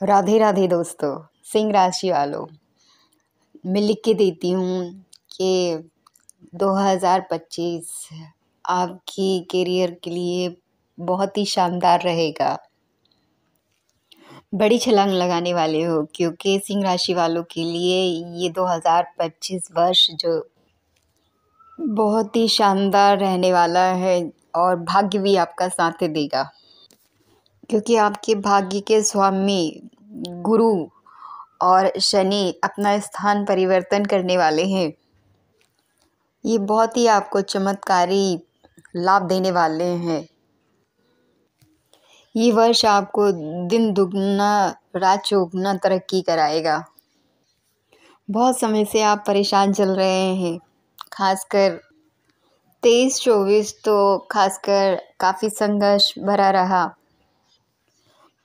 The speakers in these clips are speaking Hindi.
राधे राधे दोस्तों। सिंह राशि वालों, मैं लिख के देती हूँ कि 2025 आपकी करियर के लिए बहुत ही शानदार रहेगा। बड़ी छलांग लगाने वाले हो, क्योंकि सिंह राशि वालों के लिए ये 2025 वर्ष जो बहुत ही शानदार रहने वाला है और भाग्य भी आपका साथ देगा, क्योंकि आपके भाग्य के स्वामी गुरु और शनि अपना स्थान परिवर्तन करने वाले हैं। ये बहुत ही आपको चमत्कारी लाभ देने वाले हैं। ये वर्ष आपको दिन दुगना रात चौगुना तरक्की कराएगा। बहुत समय से आप परेशान चल रहे हैं, खासकर 23-24 तो खासकर काफ़ी संघर्ष भरा रहा।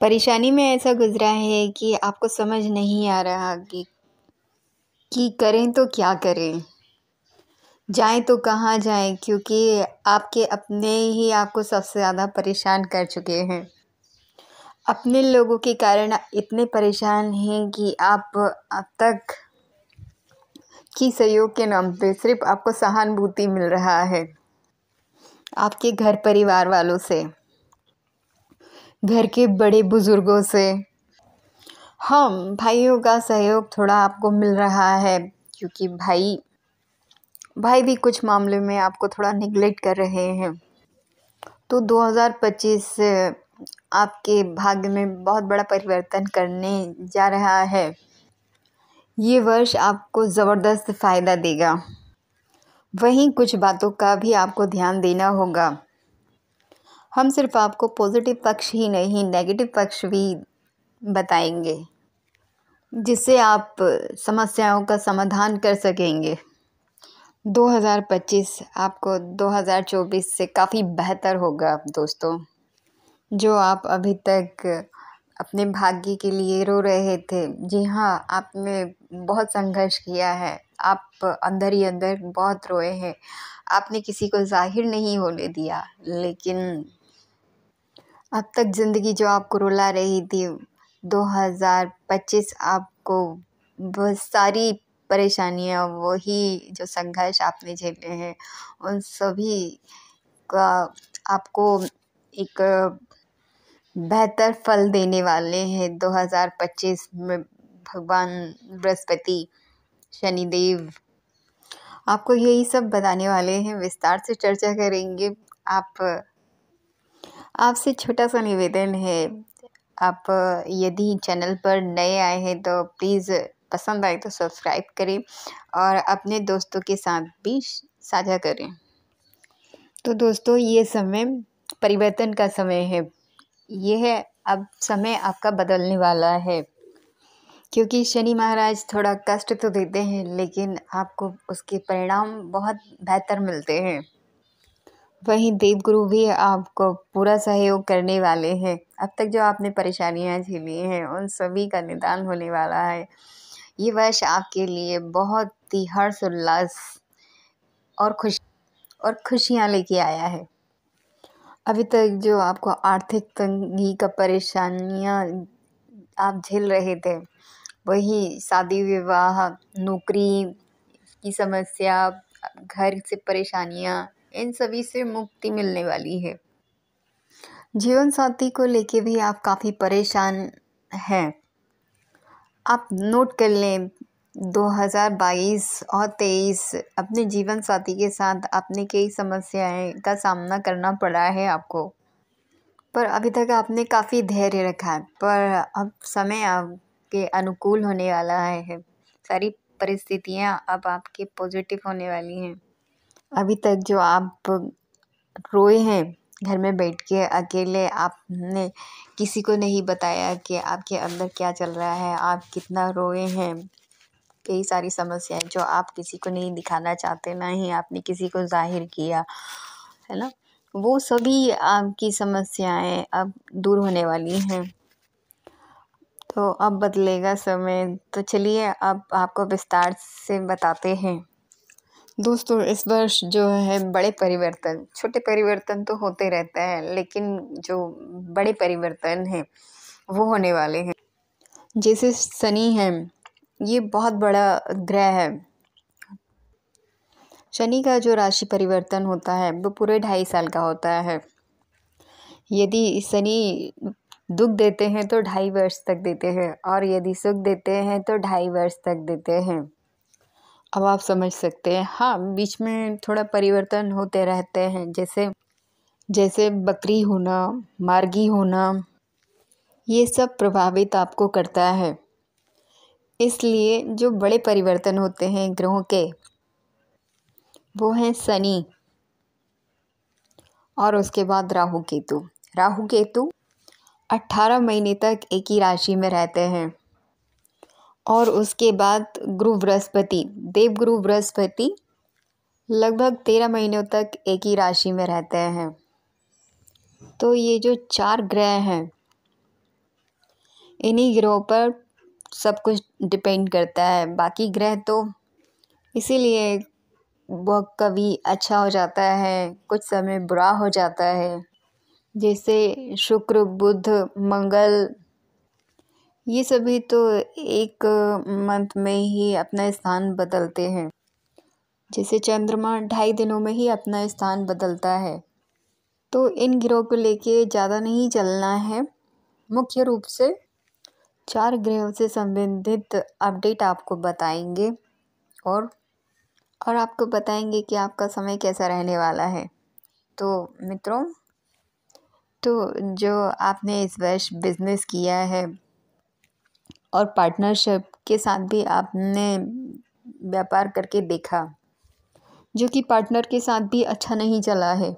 परेशानी में ऐसा गुजरा है कि आपको समझ नहीं आ रहा कि करें तो क्या करें, जाएं तो कहाँ जाएं, क्योंकि आपके अपने ही आपको सबसे ज़्यादा परेशान कर चुके हैं। अपने लोगों के कारण इतने परेशान हैं कि आप अब तक की सहयोग के नाम पे सिर्फ आपको सहानुभूति मिल रहा है आपके घर परिवार वालों से, घर के बड़े बुजुर्गों से। हम भाइयों का सहयोग थोड़ा आपको मिल रहा है, क्योंकि भाई भी कुछ मामले में आपको थोड़ा निगलेक्ट कर रहे हैं। तो 2025 आपके भाग्य में बहुत बड़ा परिवर्तन करने जा रहा है। ये वर्ष आपको ज़बरदस्त फ़ायदा देगा। वहीं कुछ बातों का भी आपको ध्यान देना होगा। हम सिर्फ आपको पॉजिटिव पक्ष ही नहीं, नेगेटिव पक्ष भी बताएंगे, जिससे आप समस्याओं का समाधान कर सकेंगे। 2025 आपको 2024 से काफ़ी बेहतर होगा दोस्तों। जो आप अभी तक अपने भाग्य के लिए रो रहे थे, जी हाँ, आपने बहुत संघर्ष किया है। आप अंदर ही अंदर बहुत रोए हैं। आपने किसी को जाहिर नहीं होने दिया, लेकिन अब तक ज़िंदगी जो आपको रुला रही थी, 2025 आपको वह सारी परेशानियाँ, वही जो संघर्ष आपने झेले हैं, उन सभी का आपको एक बेहतर फल देने वाले हैं 2025 में। भगवान बृहस्पति, शनिदेव आपको यही सब बताने वाले हैं। विस्तार से चर्चा करेंगे। आपसे छोटा सा निवेदन है, आप यदि चैनल पर नए आए हैं तो प्लीज़ पसंद आए तो सब्सक्राइब करें और अपने दोस्तों के साथ भी साझा करें। तो दोस्तों, ये समय परिवर्तन का समय है। ये है, अब समय आपका बदलने वाला है, क्योंकि शनि महाराज थोड़ा कष्ट तो देते हैं, लेकिन आपको उसके परिणाम बहुत बेहतर मिलते हैं। वहीं देवगुरु भी आपको पूरा सहयोग करने वाले हैं। अब तक जो आपने परेशानियां झेली हैं, उन सभी का निदान होने वाला है। ये वर्ष आपके लिए बहुत ही हर्ष उल्लास और खुशियाँ लेके आया है। अभी तक जो आपको आर्थिक तंगी का परेशानियाँ आप झेल रहे थे, वही शादी विवाह, नौकरी की समस्या, घर से परेशानियाँ, इन सभी से मुक्ति मिलने वाली है। जीवन साथी को लेके भी आप काफ़ी परेशान हैं। आप नोट कर लें, 2022 और 23 अपने जीवन साथी के साथ आपने कई समस्याएं का सामना करना पड़ा है आपको, पर अभी तक आपने काफ़ी धैर्य रखा है। पर अब समय आपके अनुकूल होने वाला है। सारी परिस्थितियां अब आपके पॉजिटिव होने वाली हैं। अभी तक जो आप रोए हैं घर में बैठ के अकेले, आपने किसी को नहीं बताया कि आपके अंदर क्या चल रहा है, आप कितना रोए हैं। कई सारी समस्याएं जो आप किसी को नहीं दिखाना चाहते, ना ही आपने किसी को जाहिर किया है ना, वो सभी आपकी समस्याएं अब दूर होने वाली हैं। तो अब बदलेगा समय। तो चलिए अब आपको विस्तार से बताते हैं। दोस्तों, इस वर्ष जो है बड़े परिवर्तन, छोटे परिवर्तन तो होते रहते हैं, लेकिन जो बड़े परिवर्तन हैं वो होने वाले हैं। जैसे शनि है, ये बहुत बड़ा ग्रह है। शनि का जो राशि परिवर्तन होता है वो पूरे 2.5 साल का होता है। यदि शनि दुख देते हैं तो 2.5 वर्ष तक देते हैं, और यदि सुख देते हैं तो 2.5 वर्ष तक देते हैं। अब आप समझ सकते हैं। हाँ, बीच में थोड़ा परिवर्तन होते रहते हैं, जैसे जैसे बकरी होना, मार्गी होना, ये सब प्रभावित आपको करता है। इसलिए जो बड़े परिवर्तन होते हैं ग्रहों के, वो हैं शनि और उसके बाद राहु केतु। राहु केतु 18 महीने तक एक ही राशि में रहते हैं, और उसके बाद गुरु बृहस्पति, देवगुरु बृहस्पति लगभग 13 महीनों तक एक ही राशि में रहते हैं। तो ये जो 4 ग्रह हैं, इन्हीं ग्रहों पर सब कुछ डिपेंड करता है। बाकी ग्रह तो इसीलिए वो कभी अच्छा हो जाता है, कुछ समय बुरा हो जाता है। जैसे शुक्र, बुध, मंगल, ये सभी तो एक मंथ में ही अपना स्थान बदलते हैं। जैसे चंद्रमा 2.5 दिनों में ही अपना स्थान बदलता है। तो इन ग्रहों को लेके ज़्यादा नहीं चलना है। मुख्य रूप से 4 ग्रहों से संबंधित अपडेट आपको बताएंगे, और आपको बताएंगे कि आपका समय कैसा रहने वाला है। तो मित्रों, तो जो आपने इस वर्ष बिजनेस किया है और पार्टनरशिप के साथ भी आपने व्यापार करके देखा, जो कि पार्टनर के साथ भी अच्छा नहीं चला है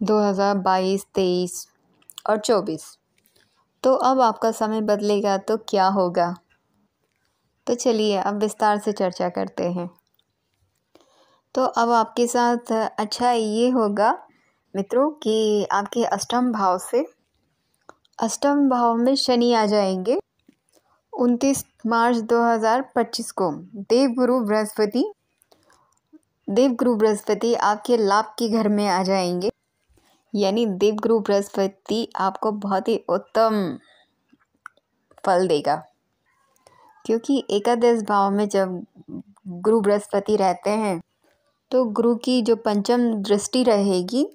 2022, 23 और 24, तो अब आपका समय बदलेगा तो क्या होगा? तो चलिए अब विस्तार से चर्चा करते हैं। तो अब आपके साथ अच्छा ये होगा मित्रों कि आपके अष्टम भाव में शनि आ जाएंगे 29 मार्च 2025 को। देवगुरु बृहस्पति आपके लाभ के घर में आ जाएंगे, यानी देवगुरु बृहस्पति आपको बहुत ही उत्तम फल देगा, क्योंकि एकादश भाव में जब गुरु बृहस्पति रहते हैं तो गुरु की जो पंचम दृष्टि रहेगी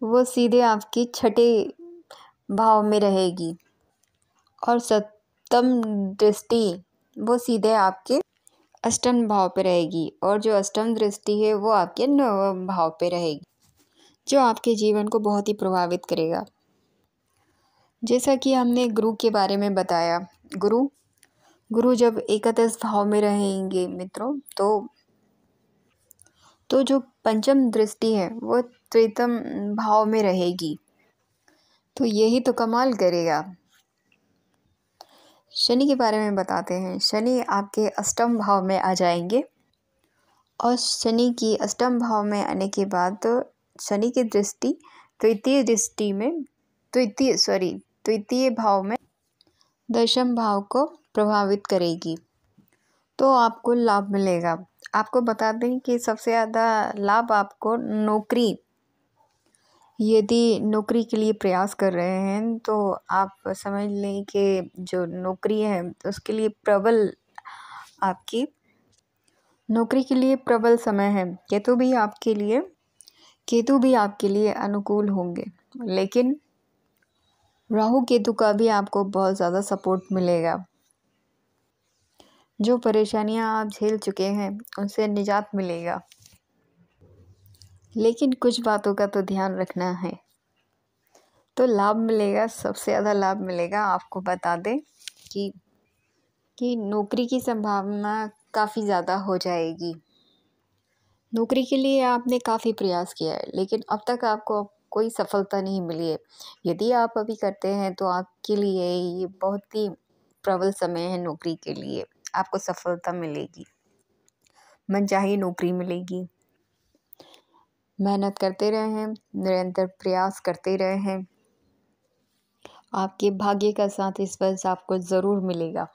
वो सीधे आपकी 6ठे भाव में रहेगी, और सप्तम दृष्टि वो सीधे आपके अष्टम भाव पे रहेगी, और जो अष्टम दृष्टि है वो आपके 9वें भाव पे रहेगी, जो आपके जीवन को बहुत ही प्रभावित करेगा। जैसा कि हमने गुरु के बारे में बताया, गुरु जब एकादश भाव में रहेंगे मित्रों, तो जो पंचम दृष्टि है वो तृतीयम भाव में रहेगी, तो यही तो कमाल करेगा। शनि के बारे में बताते हैं। शनि आपके अष्टम भाव में आ जाएंगे, और शनि की अष्टम भाव में आने के बाद शनि की दृष्टि द्वितीय भाव में दशम भाव को प्रभावित करेगी, तो आपको लाभ मिलेगा। आपको बता दें कि सबसे ज़्यादा लाभ आपको यदि नौकरी के लिए प्रयास कर रहे हैं तो आप समझ लें कि जो नौकरी है उसके लिए आपकी नौकरी के लिए प्रबल समय है। केतु भी आपके लिए अनुकूल होंगे, लेकिन राहु केतु का भी आपको बहुत ज़्यादा सपोर्ट मिलेगा। जो परेशानियां आप झेल चुके हैं उनसे निजात मिलेगा, लेकिन कुछ बातों का तो ध्यान रखना है। तो लाभ मिलेगा, सबसे ज़्यादा लाभ मिलेगा। आपको बता दें कि नौकरी की संभावना काफ़ी ज़्यादा हो जाएगी। नौकरी के लिए आपने काफ़ी प्रयास किया है, लेकिन अब तक आपको कोई सफलता नहीं मिली है। यदि आप अभी करते हैं तो आपके लिए ये बहुत ही प्रबल समय है। नौकरी के लिए आपको सफलता मिलेगी, मनचाही नौकरी मिलेगी। मेहनत करते रहें, निरंतर प्रयास करते रहें, आपके भाग्य का साथ इस वर्ष आपको ज़रूर मिलेगा।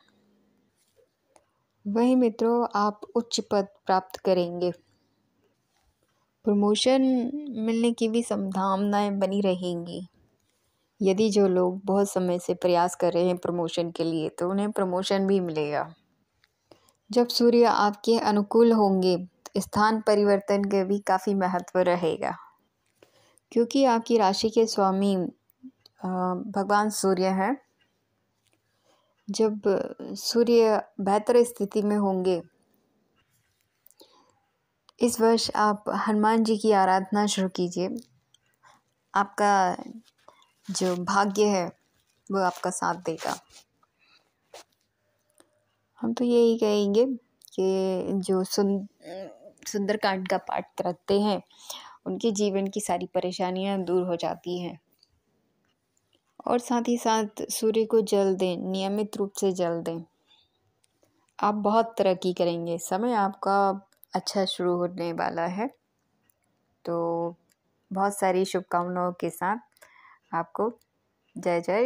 वही मित्रों, आप उच्च पद प्राप्त करेंगे, प्रमोशन मिलने की भी संभावनाएं बनी रहेंगी। यदि जो लोग बहुत समय से प्रयास कर रहे हैं प्रमोशन के लिए, तो उन्हें प्रमोशन भी मिलेगा। जब सूर्य आपके अनुकूल होंगे, स्थान परिवर्तन का भी काफ़ी महत्व रहेगा, क्योंकि आपकी राशि के स्वामी भगवान सूर्य हैं। जब सूर्य बेहतर स्थिति में होंगे, इस वर्ष आप हनुमान जी की आराधना शुरू कीजिए। आपका जो भाग्य है वो आपका साथ देगा। हम तो यही कहेंगे कि जो सुंदरकांड का पाठ रखते हैं, उनके जीवन की सारी परेशानियां दूर हो जाती हैं। और साथ ही साथ सूर्य को जल दें, नियमित रूप से जल दें। आप बहुत तरक्की करेंगे। समय आपका अच्छा शुरू होने वाला है। तो बहुत सारी शुभकामनाओं के साथ आपको जय जय